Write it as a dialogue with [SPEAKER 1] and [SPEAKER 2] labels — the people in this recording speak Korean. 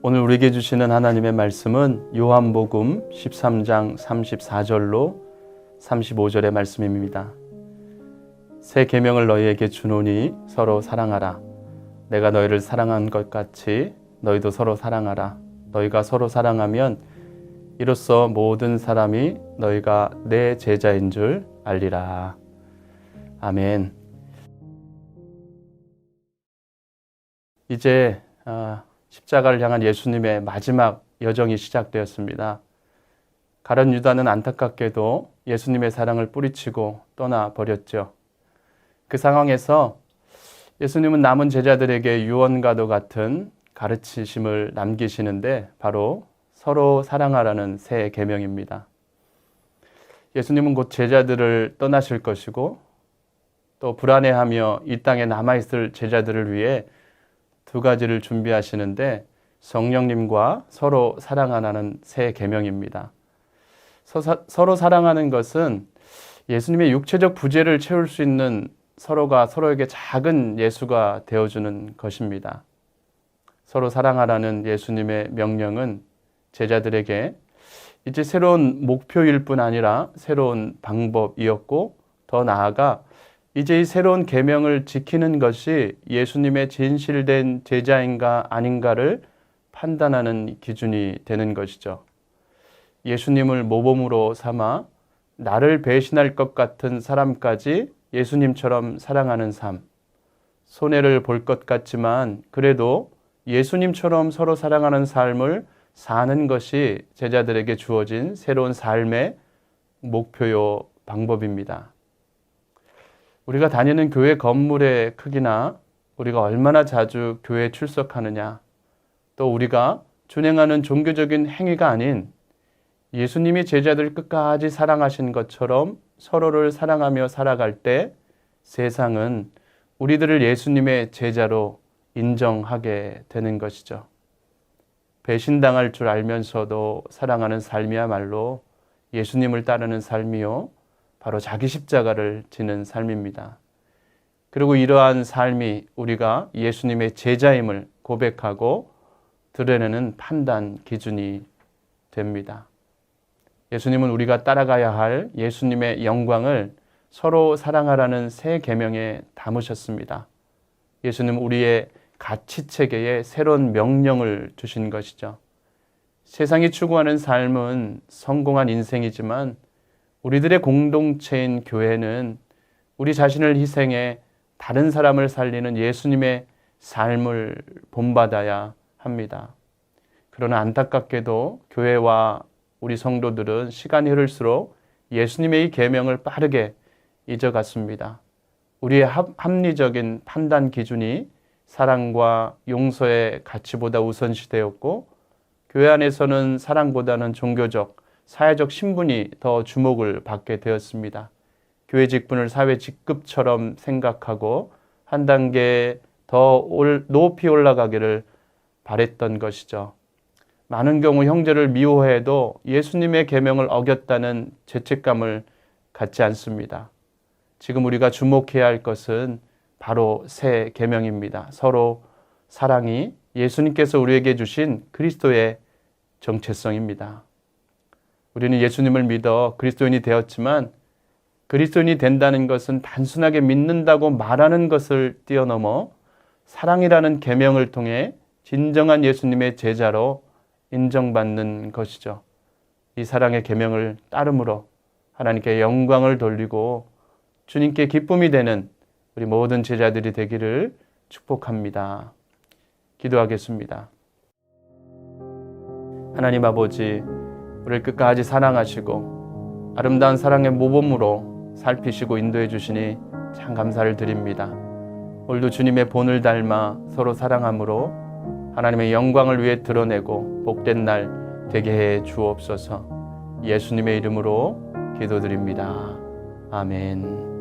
[SPEAKER 1] 오늘 우리에게 주시는 하나님의 말씀은 요한복음 13장 34절로 35절의 말씀입니다. 새 계명을 너희에게 주노니 서로 사랑하라. 내가 너희를 사랑한 것 같이 너희도 서로 사랑하라. 너희가 서로 사랑하면 이로써 모든 사람이 너희가 내 제자인 줄 알리라. 아멘. 이제 십자가를 향한 예수님의 마지막 여정이 시작되었습니다. 가룟 유다는 안타깝게도 예수님의 사랑을 뿌리치고 떠나버렸죠. 그 상황에서 예수님은 남은 제자들에게 유언과도 같은 가르치심을 남기시는데 바로 서로 사랑하라는 새 계명입니다. 예수님은 곧 제자들을 떠나실 것이고 또 불안해하며 이 땅에 남아있을 제자들을 위해 두 가지를 준비하시는데 성령님과 서로 사랑하라는 새 계명입니다. 서로 사랑하는 것은 예수님의 육체적 부재를 채울 수 있는 서로가 서로에게 작은 예수가 되어주는 것입니다. 서로 사랑하라는 예수님의 명령은 제자들에게 이제 새로운 목표일 뿐 아니라 새로운 방법이었고 더 나아가 이제 이 새로운 계명을 지키는 것이 예수님의 진실된 제자인가 아닌가를 판단하는 기준이 되는 것이죠. 예수님을 모범으로 삼아 나를 배신할 것 같은 사람까지 예수님처럼 사랑하는 삶, 손해를 볼 것 같지만 그래도 예수님처럼 서로 사랑하는 삶을 사는 것이 제자들에게 주어진 새로운 삶의 목표요 방법입니다. 우리가 다니는 교회 건물의 크기나 우리가 얼마나 자주 교회에 출석하느냐, 또 우리가 준행하는 종교적인 행위가 아닌 예수님이 제자들 끝까지 사랑하신 것처럼 서로를 사랑하며 살아갈 때 세상은 우리들을 예수님의 제자로 인정하게 되는 것이죠. 배신당할 줄 알면서도 사랑하는 삶이야말로 예수님을 따르는 삶이요, 바로 자기 십자가를 지는 삶입니다. 그리고 이러한 삶이 우리가 예수님의 제자임을 고백하고 드러내는 판단 기준이 됩니다. 예수님은 우리가 따라가야 할 예수님의 영광을 서로 사랑하라는 새 계명에 담으셨습니다. 예수님은 우리의 가치체계에 새로운 명령을 주신 것이죠. 세상이 추구하는 삶은 성공한 인생이지만 우리들의 공동체인 교회는 우리 자신을 희생해 다른 사람을 살리는 예수님의 삶을 본받아야 합니다. 그러나 안타깝게도 교회와 우리 성도들은 시간이 흐를수록 예수님의 이 계명을 빠르게 잊어갔습니다. 우리의 합리적인 판단 기준이 사랑과 용서의 가치보다 우선시되었고 교회 안에서는 사랑보다는 종교적, 사회적 신분이 더 주목을 받게 되었습니다. 교회 직분을 사회 직급처럼 생각하고 한 단계 더 높이 올라가기를 바랬던 것이죠. 많은 경우 형제를 미워해도 예수님의 계명을 어겼다는 죄책감을 갖지 않습니다. 지금 우리가 주목해야 할 것은 바로 새 계명입니다. 서로 사랑이 예수님께서 우리에게 주신 그리스도의 정체성입니다. 우리는 예수님을 믿어 그리스도인이 되었지만 그리스도인이 된다는 것은 단순하게 믿는다고 말하는 것을 뛰어넘어 사랑이라는 계명을 통해 진정한 예수님의 제자로 인정받는 것이죠. 이 사랑의 계명을 따름으로 하나님께 영광을 돌리고 주님께 기쁨이 되는 우리 모든 제자들이 되기를 축복합니다. 기도하겠습니다. 하나님 아버지, 우리를 끝까지 사랑하시고 아름다운 사랑의 모범으로 살피시고 인도해 주시니 참 감사를 드립니다. 오늘도 주님의 본을 닮아 서로 사랑함으로 하나님의 영광을 위해 드러내고 복된 날 되게 해 주옵소서. 예수님의 이름으로 기도드립니다. 아멘.